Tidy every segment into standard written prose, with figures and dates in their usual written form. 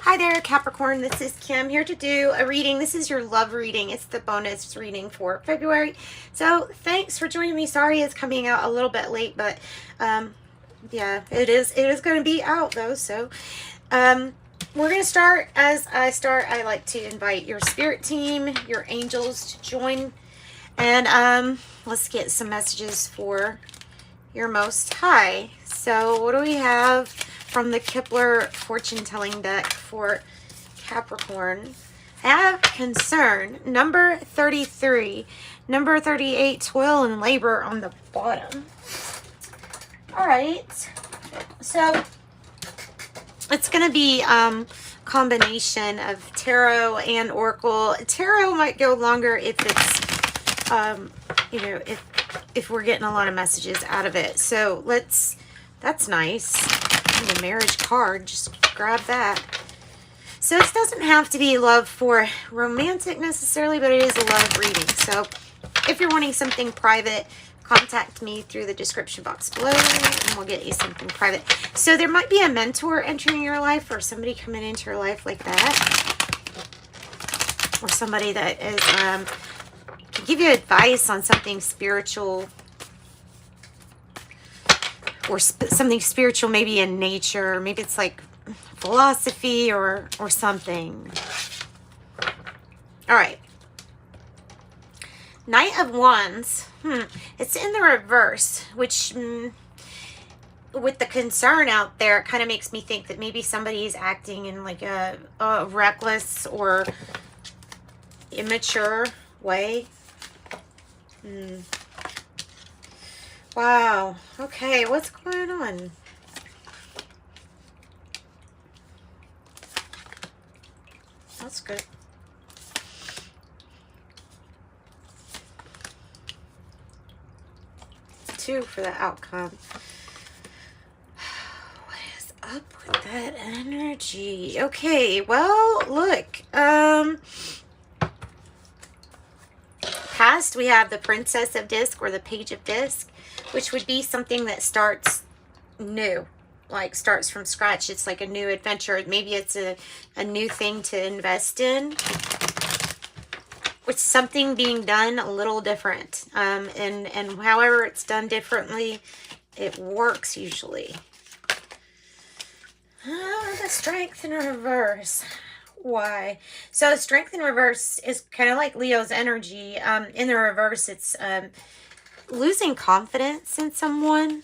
Hi there, Capricorn. This is Kim here to do a reading. This is your love reading. It's the bonus reading for February. So thanks for joining me. Sorry it's coming out a little bit late, but yeah, it is going to be out though. So we're going to start. As I start, I like to invite your spirit team, your angels to join. And let's get some messages for your Most High. So what do we have from the Kepler fortune telling deck for Capricorn? I have concern, number 33, number 38, toil and labor on the bottom. All right, so it's going to be combination of tarot and oracle. Tarot might go longer if it's you know, if we're getting a lot of messages out of it. So that's nice. The marriage card, just grab that. So this doesn't have to be love for romantic necessarily, but it is a love reading. So if you're wanting something private, contact me through the description box below and we'll get you something private. So there might be a mentor entering your life, or somebody coming into your life like that, or somebody that is can give you advice on something spiritual, or something spiritual, maybe in nature. Maybe it's like philosophy or something. All right. Knight of Wands. It's in the reverse, which with the concern out there, it kind of makes me think that maybe somebody is acting in like a reckless or immature way. Wow. Okay, what's going on? That's good. Two for the outcome. What is up with that energy? Okay, well, look. Past, we have the Princess of Disc or the Page of Disc, which would be something that starts new, like starts from scratch. It's like a new adventure. Maybe it's a new thing to invest in. With something being done a little different. And however it's done differently, it works usually. The Strength in reverse. Why? So Strength in reverse is kind of like Leo's energy. In the reverse, it's losing confidence in someone.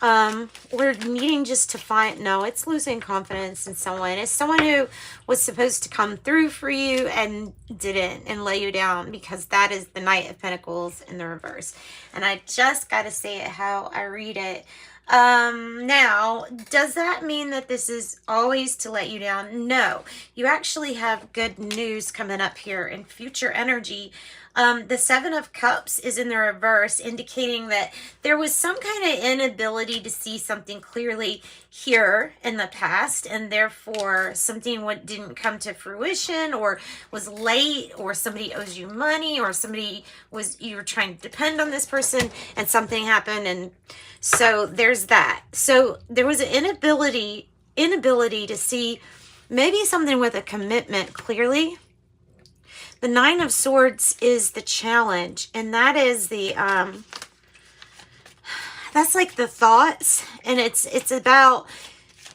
We're needing just to find, no, it's losing confidence in someone. It's someone who was supposed to come through for you and didn't, and lay you down, because that is the Knight of Pentacles in the reverse. And I just got to say it how I read it. Now, does that mean that this is always to let you down? No, you actually have good news coming up here in future energy. The Seven of Cups is in the reverse, indicating that there was some kind of inability to see something clearly here in the past, and therefore something didn't come to fruition, or was late, or somebody owes you money, or you were trying to depend on this person and something happened, and so there's that. So there was an inability to see maybe something with a commitment clearly. The Nine of Swords is the challenge, and that is the that's like the thoughts, and it's about,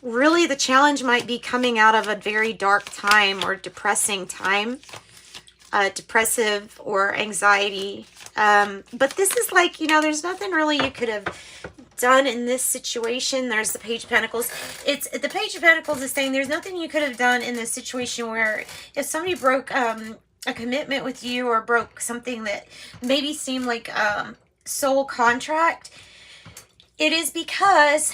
really the challenge might be coming out of a very dark time or depressing time, depressive or anxiety. But this is like, there's nothing really you could have done in this situation. There's the Page of Pentacles. The Page of Pentacles is saying there's nothing you could have done in this situation, where if somebody broke a commitment with you, or broke something that maybe seemed like soul contract, it is because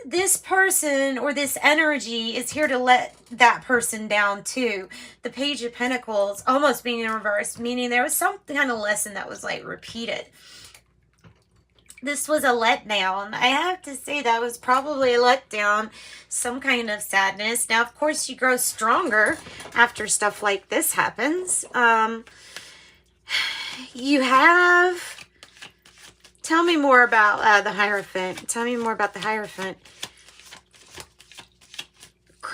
this person or this energy is here to let that person down too. The Page of Pentacles almost being in reverse, meaning there was some kind of lesson that was like repeated. This was a letdown. I have to say that was probably a letdown, some kind of sadness. Now, of course, you grow stronger after stuff like this happens. You have... Tell me more about the Hierophant. Tell me more about the Hierophant.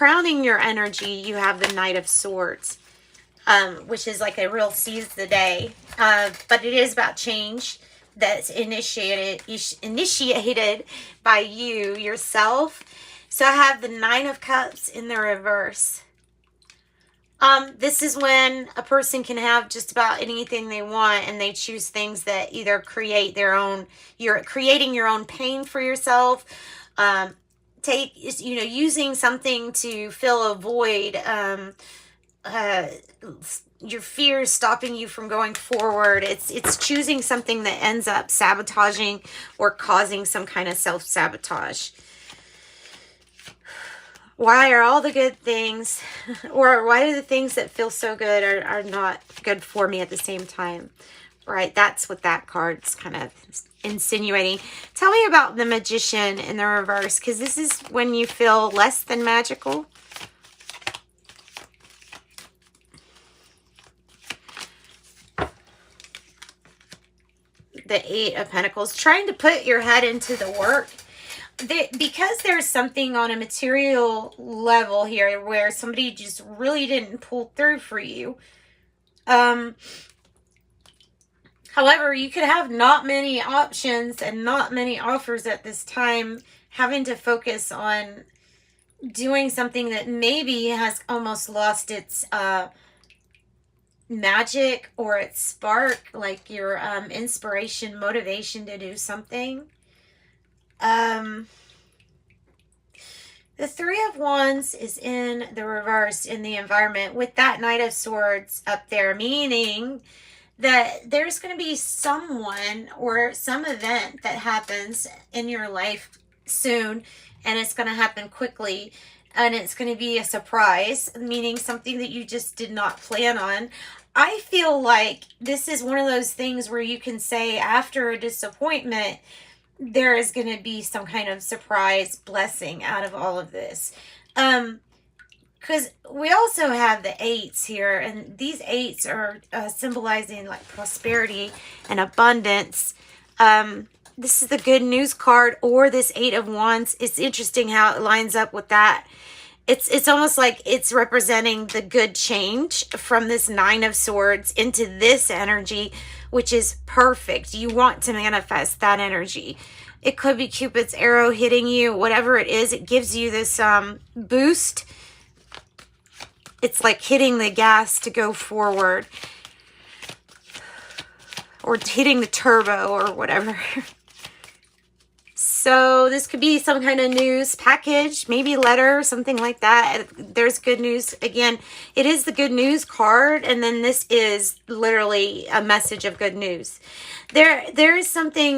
crowning your energy, you have the Knight of Swords, which is like a real seize the day. But it is about change that's initiated by you yourself. So I have the Nine of Cups in the reverse. This is when a person can have just about anything they want, and they choose things that either create their own, you're creating your own pain for yourself, using something to fill a void, your fears stopping you from going forward. It's choosing something that ends up sabotaging or causing some kind of self-sabotage. Why are all the good things, or why do the things that feel so good are not good for me at the same time? Right? That's what that card's kind of insinuating. Tell me about the Magician in the reverse, because this is when you feel less than magical. The Eight of Pentacles, trying to put your head into the work. Because there's something on a material level here where somebody just really didn't pull through for you. However, you could have not many options and not many offers at this time, having to focus on doing something that maybe has almost lost its magic or its spark, like your inspiration, motivation to do something. The Three of Wands is in the reverse in the environment with that Knight of Swords up there, meaning that there's going to be someone or some event that happens in your life soon, and it's going to happen quickly, and it's going to be a surprise, meaning something that you just did not plan on. I feel like this is one of those things where you can say after a disappointment, there is going to be some kind of surprise blessing out of all of this. Because we also have the eights here, and these eights are symbolizing like prosperity and abundance. This is the good news card, or this Eight of Wands. It's interesting how it lines up with that. It's almost like it's representing the good change from this Nine of Swords into this energy, which is perfect. You want to manifest that energy. It could be Cupid's arrow hitting you, whatever it is. It gives you this boost. It's like hitting the gas to go forward, or hitting the turbo or whatever. So this could be some kind of news package, maybe letter, something like that. There's good news. Again, it is the good news card, and then this is literally a message of good news. There is something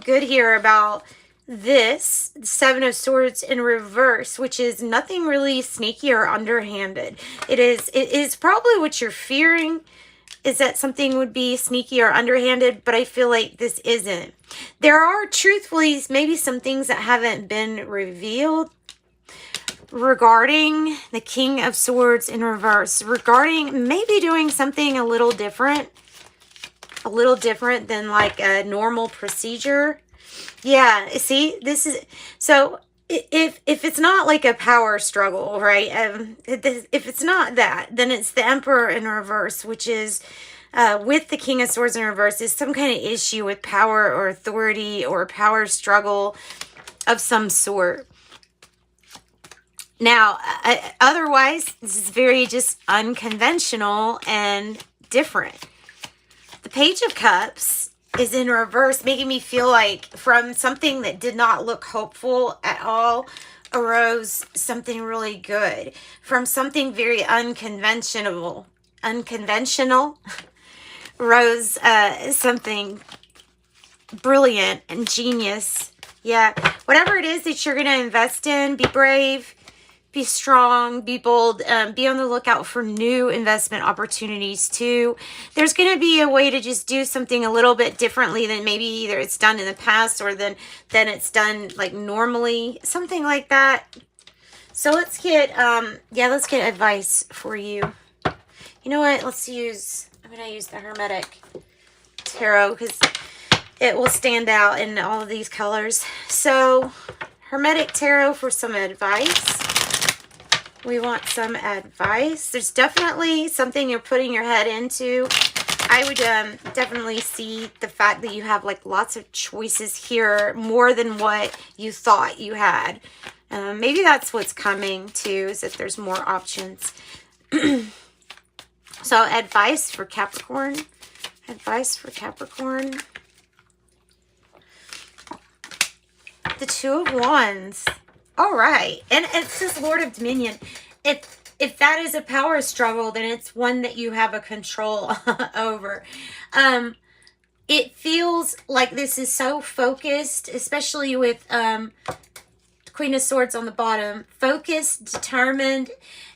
good here about this Seven of Swords in reverse, which is nothing really sneaky or underhanded. It is probably what you're fearing, is that something would be sneaky or underhanded, but I feel like this isn't. There are truthfully maybe some things that haven't been revealed regarding the King of Swords in reverse, regarding maybe doing something a little different than like a normal procedure. Yeah, see, this is, so if it's not like a power struggle, right? If it's not that, then it's the Emperor in reverse, which is with the King of Swords in reverse, is some kind of issue with power or authority or power struggle of some sort. Now, otherwise, this is very just unconventional and different. The Page of Cups is in reverse, making me feel like from something that did not look hopeful at all arose something really good. From something very unconventional rose something brilliant and genius. Yeah, whatever it is that you're going to invest in, be brave, be strong, be bold, be on the lookout for new investment opportunities too. There's going to be a way to just do something a little bit differently than maybe either it's done in the past or than it's done like normally, something like that. So let's get, let's get advice for you. You know what? I'm going to use the Hermetic Tarot because it will stand out in all of these colors. So Hermetic Tarot for some advice. We want some advice. There's definitely something you're putting your head into. I would definitely see the fact that you have like lots of choices here, more than what you thought you had. Maybe that's what's coming too, is that there's more options. So advice for Capricorn. Advice for Capricorn. The Two of Wands. All right. And it says Lord of Dominion. If that is a power struggle, then it's one that you have a control over. It feels like this is so focused, especially with Queen of Swords on the bottom. Focused, determined,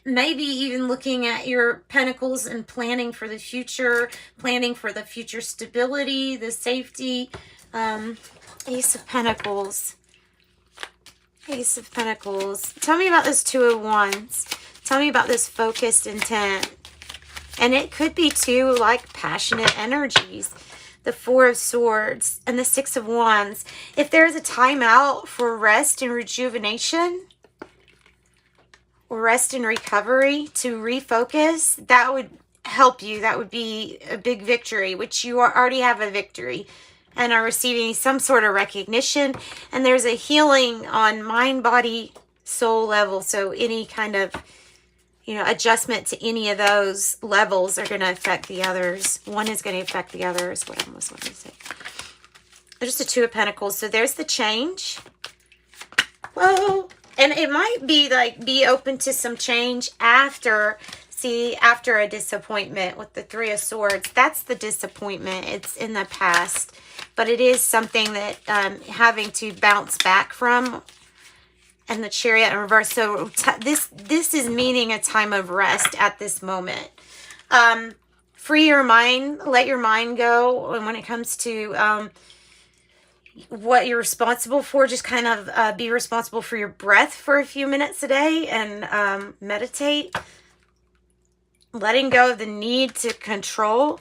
maybe even looking at your pentacles and planning for the future stability, the safety. Ace of Pentacles. Ace of Pentacles. Tell me about this Two of Wands. Tell me about this focused intent. And it could be too like passionate energies. The Four of Swords and the Six of Wands. If there's a timeout for rest and rejuvenation, or rest and recovery to refocus, that would help you. That would be a big victory, which you already have a victory and are receiving some sort of recognition. And there's a healing on mind, body, soul level. So any kind of, adjustment to any of those levels are going to affect the others. One is going to affect the other is what I almost want to say. There's the Two of Pentacles. So there's the change. Whoa. And it might be like, be open to some change after a disappointment with the Three of Swords. That's the disappointment. It's in the past. But it is something that having to bounce back from. And the Chariot in reverse. So this is meaning a time of rest at this moment. Free your mind. Let your mind go. And when it comes to what you're responsible for, just kind of be responsible for your breath for a few minutes a day and meditate. Letting go of the need to control.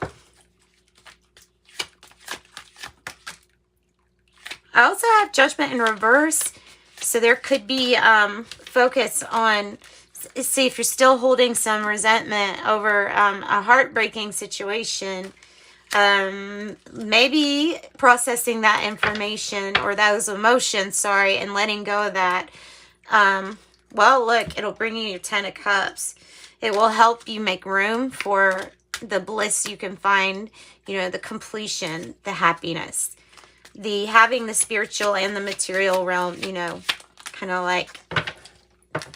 I also have Judgment in reverse. So there could be focus on, see if you're still holding some resentment over a heartbreaking situation, maybe processing that information or those emotions, and letting go of that. Well, look, it'll bring you your Ten of Cups. It will help you make room for the bliss you can find, the completion, the happiness. The having the spiritual and the material realm, kind of like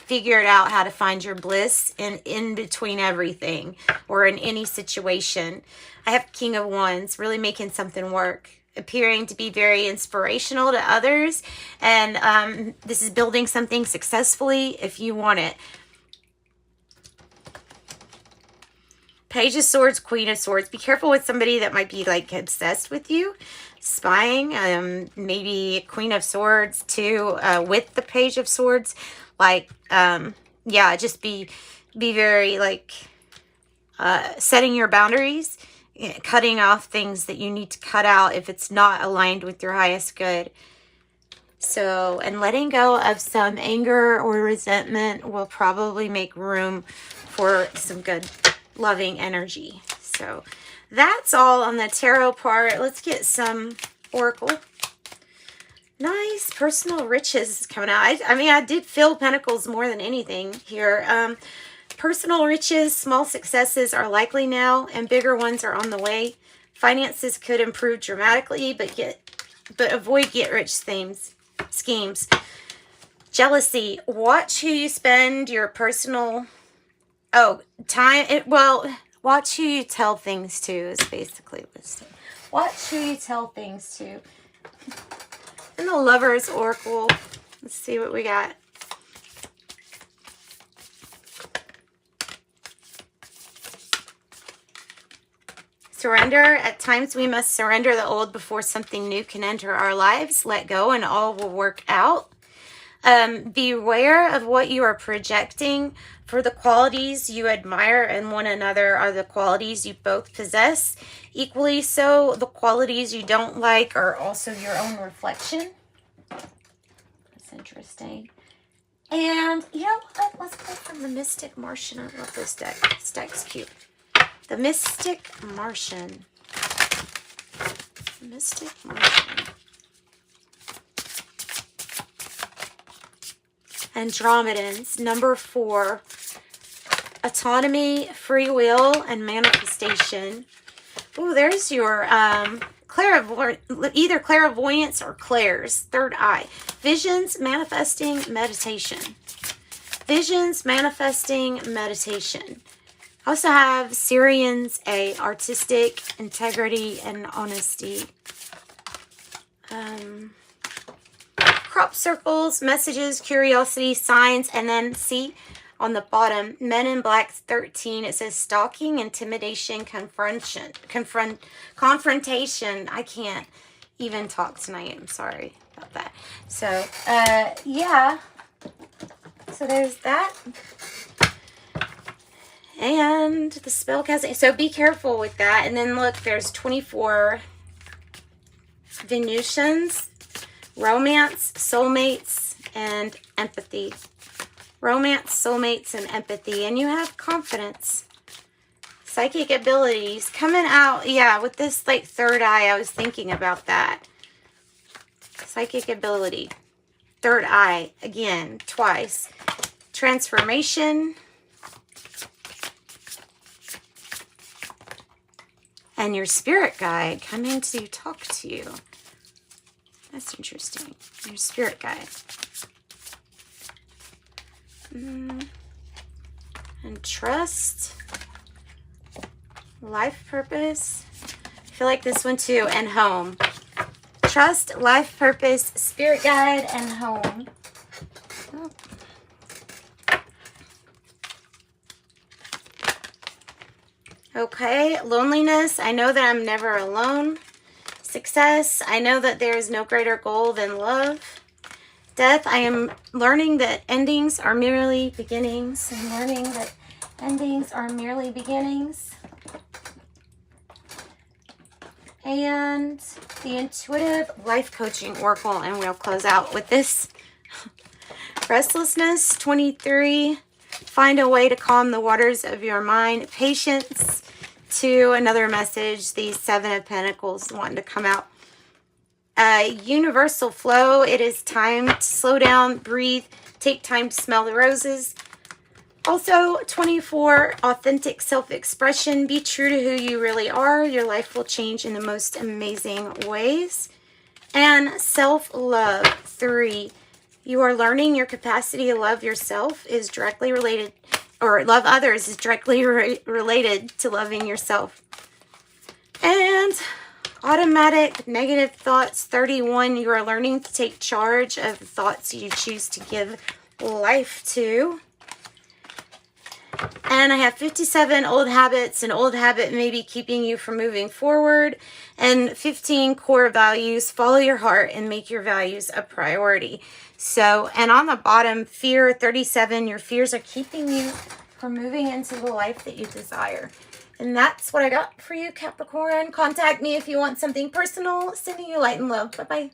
figured out how to find your bliss in between everything or in any situation. I have King of Wands, really making something work, appearing to be very inspirational to others. And this is building something successfully if you want it. Page of Swords, Queen of Swords. Be careful with somebody that might be like obsessed with you. Spying, maybe Queen of Swords too, with the Page of Swords. Like, yeah, just be very like setting your boundaries, cutting off things that you need to cut out if it's not aligned with your highest good. So, and letting go of some anger or resentment will probably make room for some good, loving energy. So, that's all on the tarot part. Let's get some oracle. Nice. Personal riches is coming out. I mean, I did feel pentacles more than anything here. Personal riches, small successes are likely now, and bigger ones are on the way. Finances could improve dramatically, but avoid get-rich schemes. Jealousy. Watch who you spend your personal time. Watch who you tell things to is basically wisdom. Watch who you tell things to. And the Lover's Oracle. Let's see what we got. Surrender. At times we must surrender the old before something new can enter our lives. Let go and all will work out. Beware of what you are projecting, for the qualities you admire in one another are the qualities you both possess. Equally so, the qualities you don't like are also your own reflection. That's interesting. And you know what? Let's pull from the Mystic Martian. I love this deck. This deck's cute. The Mystic Martian. Mystic Martian. Andromedans, number 4. Autonomy, free will, and manifestation. Oh, there's your either clairvoyance or clairs, third eye. Visions, manifesting, meditation. Visions, manifesting, meditation. I also have Syrians, artistic, integrity, and honesty. Crop circles, messages, curiosity, signs, and then see on the bottom, Men in Black 13, it says stalking, intimidation, confrontation. I can't even talk tonight. I'm sorry about that. So, yeah. So there's that. And the spell casting. So be careful with that. And then look, there's 24 Venusians, romance, soulmates, and empathy. Romance, soulmates, and empathy. And you have confidence. Psychic abilities coming out. Yeah, with this like third eye, I was thinking about that. Psychic ability. Third eye. Again, twice. Transformation. And your spirit guide coming to talk to you. That's interesting. Your spirit guide. And trust. Life purpose. I feel like this one too. And home. Trust, life purpose, spirit guide, and home. Oh. Okay, loneliness. I know that I'm never alone. Success. I know that there is no greater goal than love. Death. I am learning that endings are merely beginnings. I'm learning that endings are merely beginnings. And the intuitive life coaching oracle. And we'll close out with this. Restlessness. 23. Find a way to calm the waters of your mind. Patience. 2. Another message. The 7 of Pentacles wanting to come out. Universal flow. It is time to slow down, breathe, take time to smell the roses. Also, 24. Authentic self-expression. Be true to who you really are. Your life will change in the most amazing ways. And self-love. 3. You are learning your capacity to love yourself is directly related, or love others is directly related to loving yourself. And automatic negative thoughts. 31. You are learning to take charge of the thoughts you choose to give life to. And I have 57 old habits. An old habit may be keeping you from moving forward. And 15 core values. Follow your heart and make your values a priority. So, and on the bottom, fear. 37. Your fears are keeping you from moving into the life that you desire. And that's what I got for you, Capricorn. Contact me if you want something personal. Sending you light and love. Bye-bye.